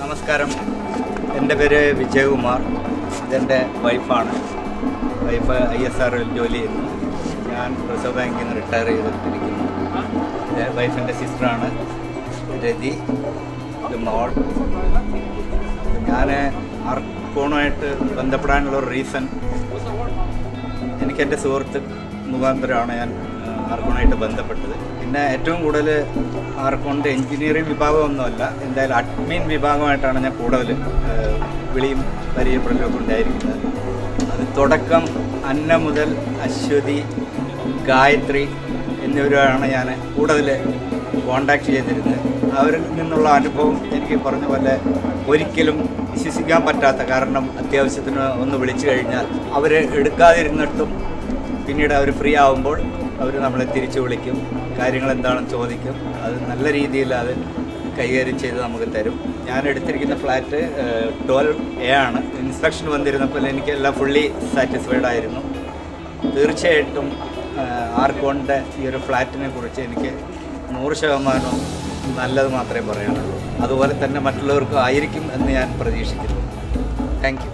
നമസ്കാരം, എൻ്റെ പേര് വിജയകുമാർ. ഇതെൻ്റെ വൈഫാണ്. വൈഫ് ISROയിൽ ജോലി ചെയ്യുന്നു. ഞാൻ റിസർവ് ബാങ്കിൽ നിന്ന് റിട്ടയർ ചെയ്തിരിക്കുന്നു. വൈഫിൻ്റെ സിസ്റ്ററാണ് രതി, ഇത് മോൾ. ഞാൻ ആർക്കോണുമായിട്ട് ബന്ധപ്പെടാനുള്ളൊരു റീസൺ, എനിക്കെൻ്റെ സുഹൃത്ത് മുഖാന്തരമാണ് ഞാൻ ആർക്കോണായിട്ട് ബന്ധപ്പെട്ടത്. പിന്നെ ഏറ്റവും കൂടുതൽ ആർക്കോണിൻ്റെ എൻജിനീയറിംഗ് വിഭാഗമൊന്നുമല്ല, എന്തായാലും അഡ്മിൻ വിഭാഗമായിട്ടാണ് ഞാൻ കൂടുതൽ വിളിയും പരിചയപ്പെടലൊക്കെ ഉണ്ടായിരിക്കുന്നത്. അത് തുടക്കം അന്ന മുതൽ അശ്വതി, ഗായത്രി എന്നിവരാണ് ഞാൻ കൂടുതൽ കോണ്ടാക്ട് ചെയ്തിരുന്നത്. അവരിൽ നിന്നുള്ള അനുഭവം എനിക്ക് പറഞ്ഞ പോലെ ഒരിക്കലും വിശ്വസിക്കാൻ പറ്റാത്ത, കാരണം അത്യാവശ്യത്തിന് ഒന്ന് വിളിച്ചു കഴിഞ്ഞാൽ അവർ എടുക്കാതിരുന്നിട്ടും പിന്നീട് അവർ ഫ്രീ ആകുമ്പോൾ അവർ നമ്മളെ തിരിച്ചു വിളിക്കും, കാര്യങ്ങൾ എന്താണെന്ന് ചോദിക്കും. അത് നല്ല രീതിയിൽ അത് കൈകാര്യം ചെയ്ത് നമുക്ക് തരും. ഞാൻ എടുത്തിരിക്കുന്ന ഫ്ലാറ്റ് 12A ആണ്. ഇൻസ്പെക്ഷൻ വന്നിരുന്നപ്പോൾ എനിക്ക് എല്ലാം ഫുള്ളി സാറ്റിസ്ഫൈഡ് ആയിരുന്നു. തീർച്ചയായിട്ടും ആർക്കോണിൻ്റെ ഈ ഒരു ഫ്ലാറ്റിനെ കുറിച്ച് എനിക്ക് 100% നല്ലത് മാത്രമേ പറയാനുള്ളൂ. അതുപോലെ തന്നെ മറ്റുള്ളവർക്കും ആയിരിക്കും എന്ന് ഞാൻ പ്രതീക്ഷിക്കുന്നു. Thank you.